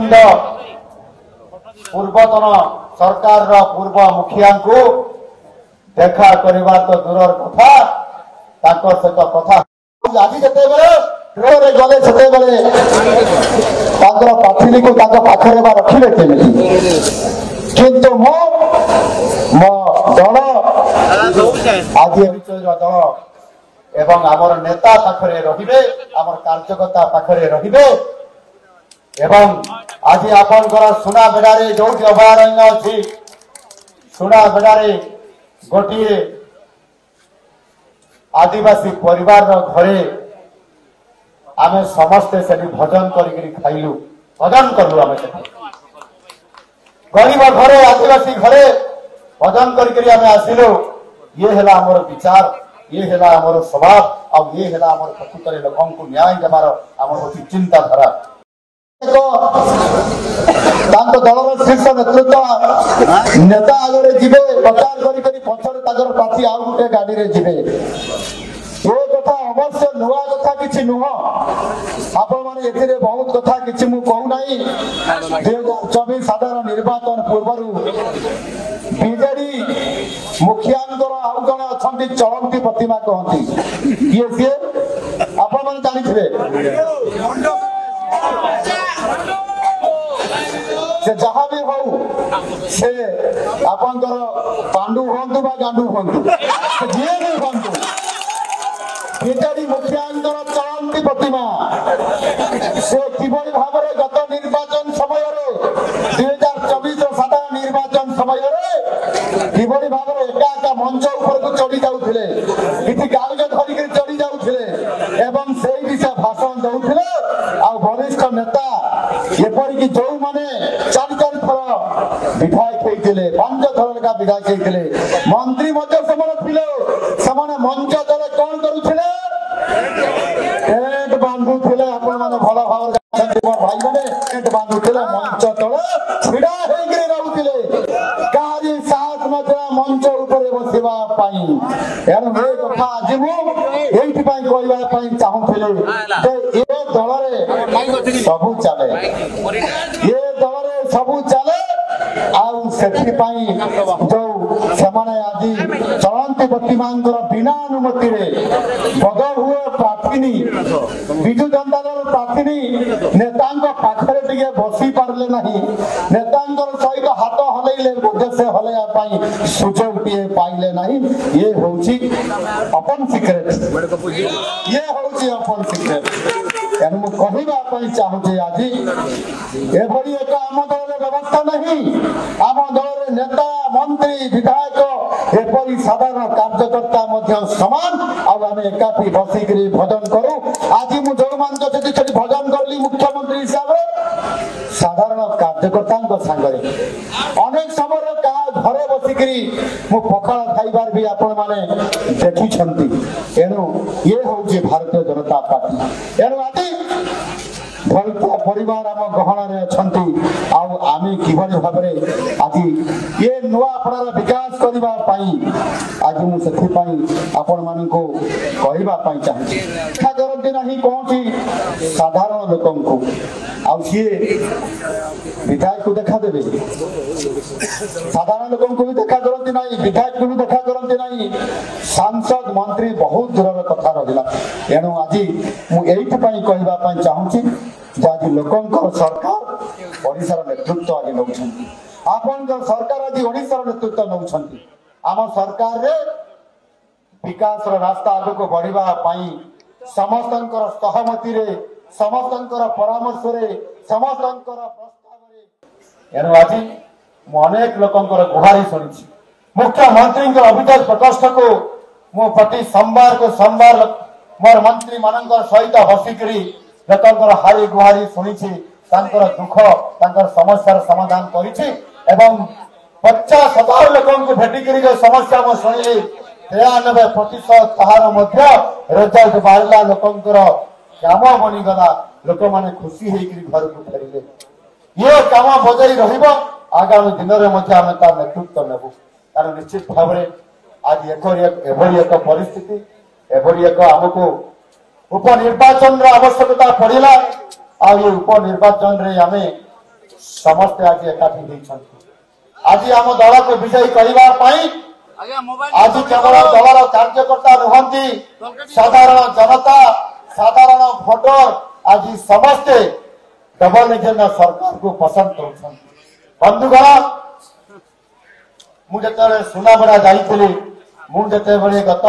पिंड पूर्वतन सरकार पूर्व मुखिया को देखा करने तो दूर कथा सहित कथा आज जिते गले प्रार्थी को पाखे रखिले केमी किंतु मो दल आज दल एवं आमर नेता पाखरे रहिबे आमर कार्यकर्ता पाखरे रहिबे एवं आज आपनकर सुनाबेड़ारे जो अभयारण्य अच्छी सुनाबेड़ारे गोटे आदिवासी परिवार घरे आमे समस्ते से भजन करी खाइलु भजन करलु आमे गरीब घरे आदिवासी घरे भजन करी आमे आसिलु ये हेला हमर विचार ये हेला हमर स्वभाव और ये हेला हमर प्रकृत लोकन को न्याय देवार हमर होची चिंताधारा दलर शीर्ष नेतृत्व नेता आगे जीवे प्रचार करी पछरे तागर प्रार्थी आउ गोटे गाड़ी रे जीवे ये कथा अवश्य नुआ कथा किछि नुह आपण माने एथिरे बहुत कथा किछि मु कहू नाही 2024 साधारण निर्वाचन पूर्वरु बीजेडी मुखियांकर आउ जने अछंती चलंती प्रतिमा कहंती किए से आपण माने जानिथिबे से जहाँ भी हो से आपंकर पांडु हंतु बा गांडु हंतु जे भी हंतु बीजेडी मुखियांकर चलंती प्रतिमा से किभଳି भाବରେ गत निर्वाचन समय रे 2024 साधारण निर्वाचन समय रे किभଳି भाବରେ एका एका मंच ऊपर को चढ़ी जाउथिले किछि कागज धरि के चढ़ी जाउथिले एवं सेही दिशा भाषण दउथिले आ वरिष्ठ नेता एपरिक जो माने 4 थर विधायक होइतिले 5 थर का विधायक होइतिले मंत्री मध्य समर थिले समान मंच तले कोन करूथिले एक बांधु थिले आपण माने भलो भाव भाई माने एक बांधु थिले मंच तले छिडा हेइ के रहउथिले कारी साथ नथरा मंच ऊपर बसिबा पाई एनु ए कथा आज मु एइति पाई कहबा पाई चाहुथिले जे ए दलरे सबु चले ये दलरे सबु चले आउ सेठी पाई जो समाने आदि चलंती प्रतिमांकर बिना अनुमति रे बदल हुए प्रार्थीनी बिजु जनता दल प्रार्थीनी नेतांक पाखरे टिके बसी पारले नहीं नेतांकर सहित हाथ हलैले बोधे से हलैया पाई सुजोग टिए पाइले नहीं ये होची अपन सीक्रेट ये होची अपन सीक्रेट एनु मु कहिबा पई चाहू जे आजी एभली एक आम दल व्यवस्था नहीं आम दल नेता मंत्री विधायक एपरी साधारण कार्यकर्ता मध्य समान अब आम एकाठी बसिक भजन करूँ आज मु जो मान भजन करली मुख्यमंत्री हिसाब से साधारण कार्यकर्ता सांगरे अनेक समय घरे बसिक मु पखाल खाइबार भी आपण माने देखी एणु ये हूँ भारतीय जनता पार्टी एणु आज भलता परिवार आम गहन अच्छा आम किभली भाव आज ये नुआपड़ार विकास करने आज मुझे आपण मान कहवाई चाहिए देखा करती ना कौन साधारण लोक सी विधायक को देखा देवे साधारण लोक भी देखा करती ना विधायक को भी देखा करती ना सांसद मंत्री बहुत दूर कथा रहा एणु आज मुझे कहवाई चाहूँगी आज लोकंकर सरकार ओडिशार नेतृत्व आज नौ आपण सरकार आज ओडिशार नेतृत्व नौ आम सरकार रे विकास रास्ता आग को बढ़िबा पाई समस्त सहमति रे समस्त परामर्श रे समस्त प्रस्ताव रे एनु आज मु अनेक लोकंकर गुहारी सुनिछि मुख्यमंत्री अभिजात प्रकोष्ठ को मु प्रति सोमवार को सोमवार मोर मंत्री मानकर सहित बसिकरी लोकंकर हारी गुहारी सुनिछि तांकर दुख तांकर समस्यार समाधान करिछि एवं 50,000 लोकन को भेटिकरी जो समस्या मो सुनिली 93% ताहार मध्य रिजल्ट बाहरला लोकंकर काम बनिगला लोक माने खुशी हेकरी घर को फेरिले ये काम बजाई रहिबो आगामी दिन रे मध्य हम ता नेतृत्व नेबु कारण निश्चित भाव रे आज एभली एक परिस्थिति एभली एक हमको उपनिर्वाचन आवश्यकता पड़िला आ ये उपनिर्वाचन रे आमे समस्ते आज एकाठी आज आम दल को विजयी करने आज केवल दलर कार्यकर्ता नुहति साधारण जनता साधारण भोटर आज समस्ते डबल इंजन सरकार को पसंद कर बंधुगण मुझे सुनाबड़ा जाइली मुझे गत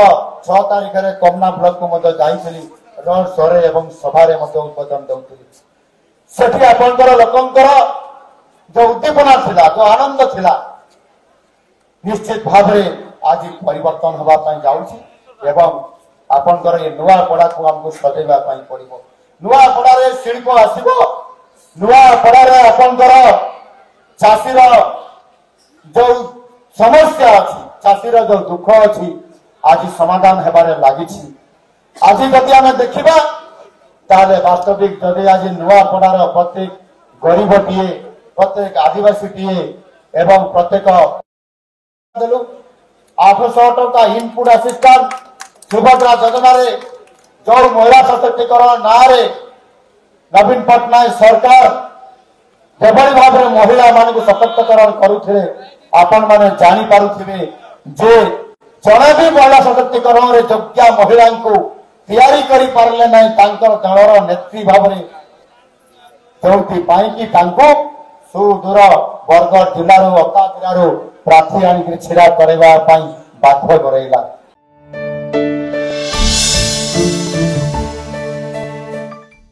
6 तारिख में कमना ब्लॉक को जाइली रोड शोरे एवं सभारे उद्बोधन दूसरी सेठी आपंकर लोकंकर जो उद्दीपना थिला जो आनंद थिला निश्चित भाव आज परिवर्तन होगापी जाऊँगी एवं आपंकर ये नुआ पड़ा को हमको सजेवा पड़ो नुआ पड़े शिल्प आसब नुआ पड़े आपंकर चाषीर जो समस्या अच्छी चाषीर जो दुख अच्छी आज समाधान होबार लगी आज जदि आम देखा ताले वास्तविक जदि आज नुआ पड़ार प्रत्येक गरीब टीए प्रत्येक आदिवासी टीए एवं प्रत्येक 800 टका इनपुट असिस्टेंट सुभद्रा योजना जो महिला सशक्तिकरण ना नवीन पट्टनायक सरकार जेभली भाव में महिला मान सशक्तिकरण करुथे आपण माने जानी पारुथिबे जे जड़े भी महिला सशक्तिकरण रे योग्य महिला को तैयारी करी पारले नहीं तांकर दलर नेत्री भाव में जोथि पाई कि तांको सुदूर बरगढ़ जिल्लार अका जिल्लार प्रार्थी आनिक छिड़ा करवा बाध्य करैला।